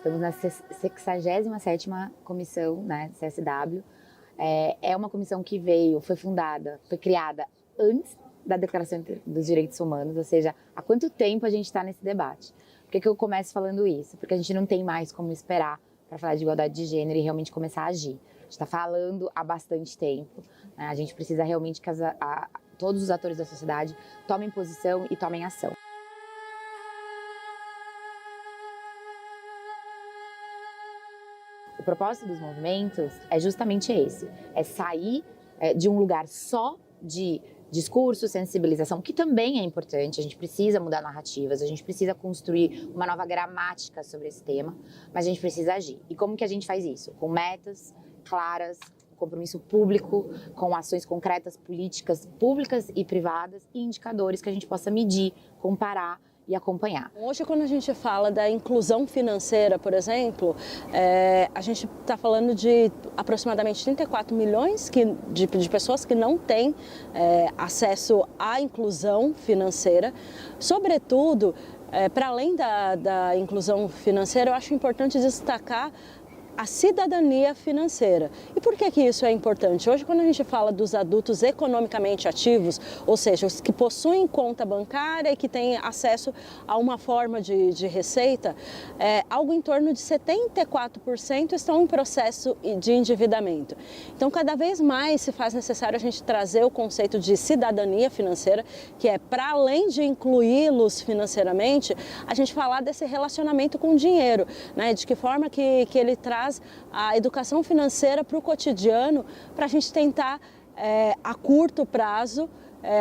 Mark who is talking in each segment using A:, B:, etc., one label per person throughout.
A: Estamos na 67ª comissão, né, CSW. É uma comissão que foi fundada, foi criada antes da Declaração dos Direitos Humanos, ou seja, há quanto tempo a gente está nesse debate? Por que eu começo falando isso? Porque a gente não tem mais como esperar para falar de igualdade de gênero e realmente começar a agir. A gente está falando há bastante tempo, né? A gente precisa realmente que todos os atores da sociedade tomem posição e tomem ação. O propósito dos movimentos é justamente esse, é sair de um lugar só de discurso, sensibilização, que também é importante, a gente precisa mudar narrativas, a gente precisa construir uma nova gramática sobre esse tema, mas a gente precisa agir. E como que a gente faz isso? Com metas claras, compromisso público, com ações concretas, políticas públicas e privadas e indicadores que a gente possa medir, comparar e acompanhar.
B: Hoje, quando a gente fala da inclusão financeira, por exemplo, a gente está falando de aproximadamente 34 milhões de pessoas que não têm acesso à inclusão financeira. Sobretudo, para além da inclusão financeira, eu acho importante destacar a cidadania financeira. E por que isso é importante? Hoje, quando a gente fala dos adultos economicamente ativos, ou seja, os que possuem conta bancária e que têm acesso a uma forma de receita, algo em torno de 74% estão em processo de endividamento. Então, cada vez mais se faz necessário a gente trazer o conceito de cidadania financeira, que é, para além de incluí-los financeiramente, a gente falar desse relacionamento com o dinheiro, né? De que forma que ele traz a educação financeira para o cotidiano, para a gente tentar, a curto prazo,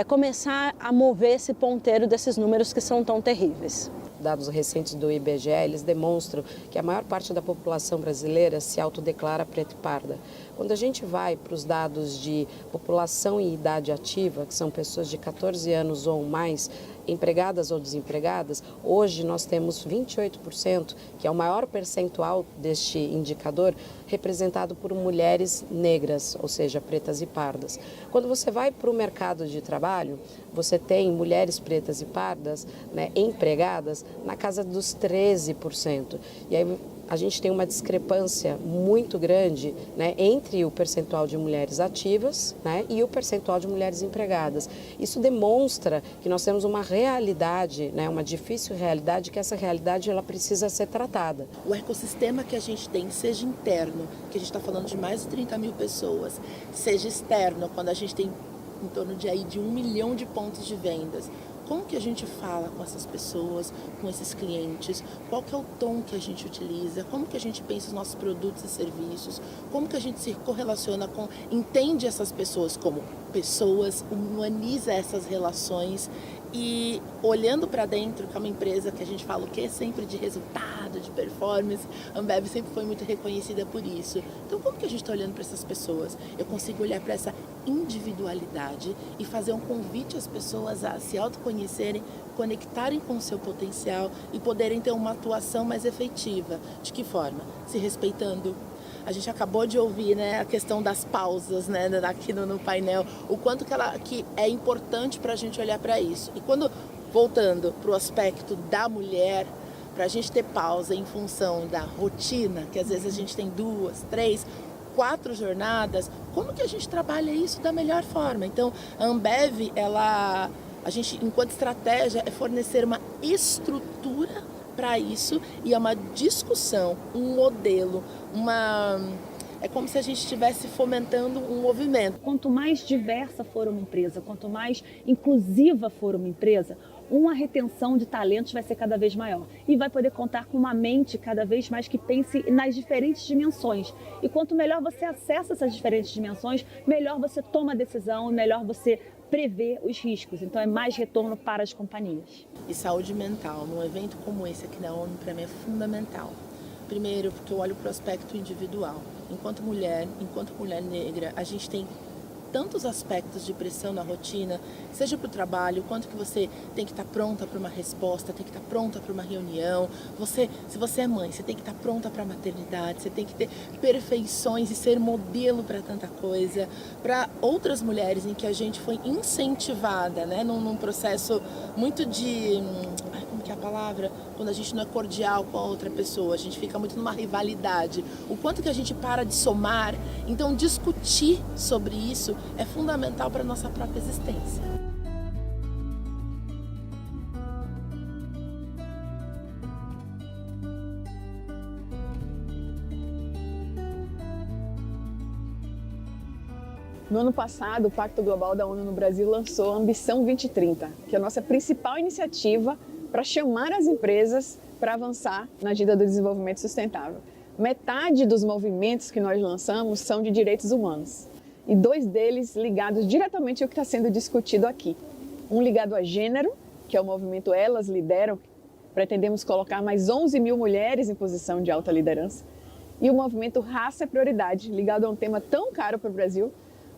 B: começar a mover esse ponteiro desses números que são tão terríveis.
C: Dados recentes do IBGE, eles demonstram que a maior parte da população brasileira se autodeclara preta e parda. Quando a gente vai para os dados de população em idade ativa, que são pessoas de 14 anos ou mais, empregadas ou desempregadas, hoje nós temos 28%, que é o maior percentual deste indicador, representado por mulheres negras, ou seja, pretas e pardas. Quando você vai para o mercado de trabalho, você tem mulheres pretas e pardas, né, empregadas na casa dos 13%. E aí a gente tem uma discrepância muito grande, né, entre o percentual de mulheres ativas, né, e o percentual de mulheres empregadas. Isso demonstra que nós temos uma realidade, né, uma difícil realidade, que essa realidade ela precisa ser tratada.
D: O ecossistema que a gente tem, seja interno, que a gente está falando de mais de 30 mil pessoas, seja externo, quando a gente tem em torno de 1 milhão de pontos de vendas. Como que a gente fala com essas pessoas, com esses clientes, qual que é o tom que a gente utiliza, como que a gente pensa os nossos produtos e serviços, como que a gente se correlaciona entende essas pessoas como pessoas, humaniza essas relações e olhando para dentro, que é uma empresa que a gente fala o que é sempre de resultado, de performance, a Ambev sempre foi muito reconhecida por isso. Então como que a gente está olhando para essas pessoas? Eu consigo olhar para essa individualidade e fazer um convite às pessoas a se autoconhecerem, conectarem com o seu potencial e poderem ter uma atuação mais efetiva. De que forma? Se respeitando. A gente acabou de ouvir, né, a questão das pausas, né, aqui no painel, o quanto que é importante para a gente olhar para isso. E quando, voltando para o aspecto da mulher, para a gente ter pausa em função da rotina, que às vezes a gente tem 2, 3, 4 jornadas, como que a gente trabalha isso da melhor forma? Então, a Ambev, a gente, enquanto estratégia, é fornecer uma estrutura para isso e é uma discussão, um modelo, é como se a gente estivesse fomentando um movimento.
E: Quanto mais diversa for uma empresa, quanto mais inclusiva for uma empresa, uma retenção de talentos vai ser cada vez maior e vai poder contar com uma mente cada vez mais que pense nas diferentes dimensões. E quanto melhor você acessa essas diferentes dimensões, melhor você toma a decisão, melhor você prevê os riscos. Então é mais retorno para as companhias.
D: E saúde mental, num evento como esse aqui na ONU, para mim é fundamental. Primeiro, porque eu olho para o aspecto individual. Enquanto mulher negra, a gente tem tantos aspectos de pressão na rotina, seja para o trabalho, quanto que você tem que estar pronta para uma resposta, tem que estar pronta para uma reunião. Se você é mãe, você tem que estar pronta para a maternidade, você tem que ter perfeições e ser modelo para tanta coisa. Para outras mulheres em que a gente foi incentivada, né, num processo muito de... Como que é a palavra, quando a gente não é cordial com a outra pessoa, a gente fica muito numa rivalidade. O quanto que a gente para de somar, então discutir sobre isso é fundamental para a nossa própria existência.
F: No ano passado, o Pacto Global da ONU no Brasil lançou a Ambição 2030, que é a nossa principal iniciativa para chamar as empresas para avançar na agenda do desenvolvimento sustentável. Metade dos movimentos que nós lançamos são de direitos humanos, e 2 deles ligados diretamente ao que está sendo discutido aqui. Um ligado a gênero, que é o movimento Elas Lideram, pretendemos colocar mais 11 mil mulheres em posição de alta liderança, e o movimento Raça é Prioridade, ligado a um tema tão caro para o Brasil,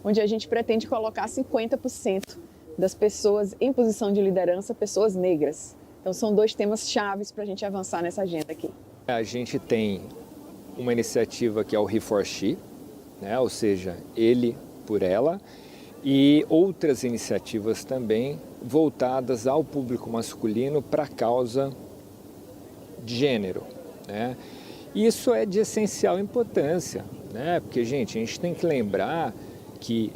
F: onde a gente pretende colocar 50% das pessoas em posição de liderança, pessoas negras. Então são 2 temas chaves para a gente avançar nessa agenda aqui.
G: A gente tem uma iniciativa que é o He for She, né? Ou seja, ele por ela, e outras iniciativas também voltadas ao público masculino para a causa de gênero, né? Isso é de essencial importância, né? Porque, gente, a gente tem que lembrar que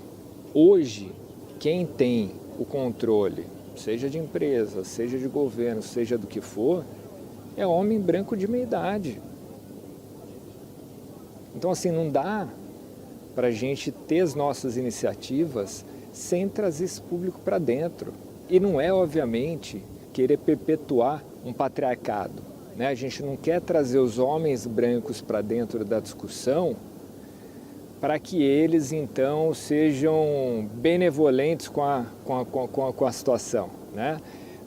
G: hoje quem tem o controle, seja de empresa, seja de governo, seja do que for, é homem branco de meia idade. Então, assim, não dá para a gente ter as nossas iniciativas sem trazer esse público para dentro. E não é, obviamente, querer perpetuar um patriarcado, né? A gente não quer trazer os homens brancos para dentro da discussão para que eles, então, sejam benevolentes com a situação, né?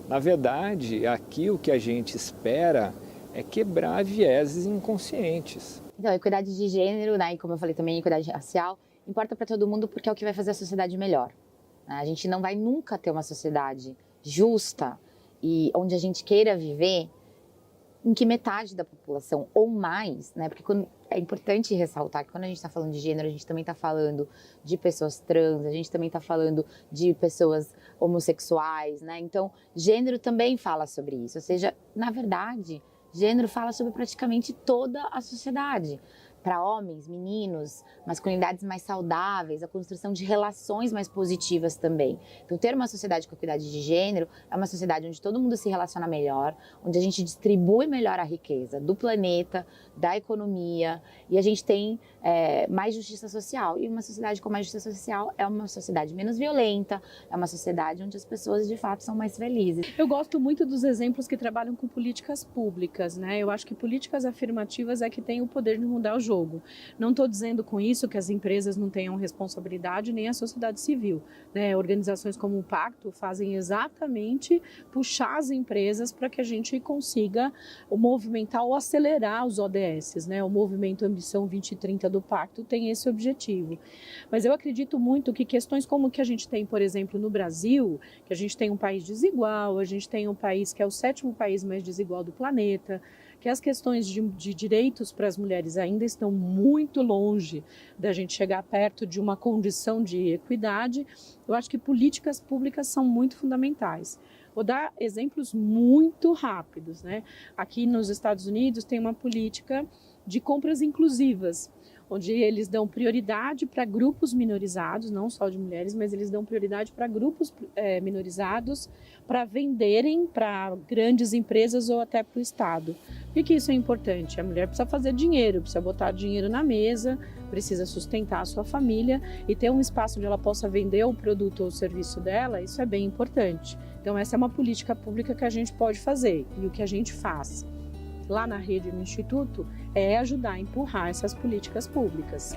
G: Na verdade, aqui o que a gente espera é quebrar vieses inconscientes.
A: Então, a equidade de gênero, né, e como eu falei também, a equidade racial, importa para todo mundo porque é o que vai fazer a sociedade melhor. A gente não vai nunca ter uma sociedade justa e onde a gente queira viver em que metade da população ou mais, né? Porque é importante ressaltar que quando a gente está falando de gênero, a gente também está falando de pessoas trans, a gente também está falando de pessoas homossexuais, né? Então, gênero também fala sobre isso. Ou seja, na verdade, gênero fala sobre praticamente toda a sociedade. Para homens, meninos, masculinidades mais saudáveis, a construção de relações mais positivas também. Então, ter uma sociedade com equidade de gênero é uma sociedade onde todo mundo se relaciona melhor, onde a gente distribui melhor a riqueza do planeta, da economia, e a gente tem mais justiça social. E uma sociedade com mais justiça social é uma sociedade menos violenta, é uma sociedade onde as pessoas, de fato, são mais felizes.
H: Eu gosto muito dos exemplos que trabalham com políticas públicas, né? Eu acho que políticas afirmativas é que têm o poder de mudar o jogo. Não estou dizendo com isso que as empresas não tenham responsabilidade, nem a sociedade civil, né? Organizações como o Pacto fazem exatamente puxar as empresas para que a gente consiga movimentar ou acelerar os ODS, né? O movimento Ambição 2030 do Pacto tem esse objetivo. Mas eu acredito muito que questões como que a gente tem, por exemplo, no Brasil, que a gente tem um país desigual, a gente tem um país que é o 7º país mais desigual do planeta, que as questões de direitos para as mulheres ainda estão muito longe da gente chegar perto de uma condição de equidade. Eu acho que políticas públicas são muito fundamentais. Vou dar exemplos muito rápidos, né? Aqui nos Estados Unidos tem uma política de compras inclusivas, onde eles dão prioridade para grupos minorizados, não só de mulheres, mas eles dão prioridade para grupos minorizados para venderem para grandes empresas ou até para o Estado. Por que isso é importante? A mulher precisa fazer dinheiro, precisa botar dinheiro na mesa, precisa sustentar a sua família e ter um espaço onde ela possa vender o produto ou o serviço dela, isso é bem importante. Então essa é uma política pública que a gente pode fazer e o que a gente faz lá na rede, no Instituto, é ajudar a empurrar essas políticas públicas.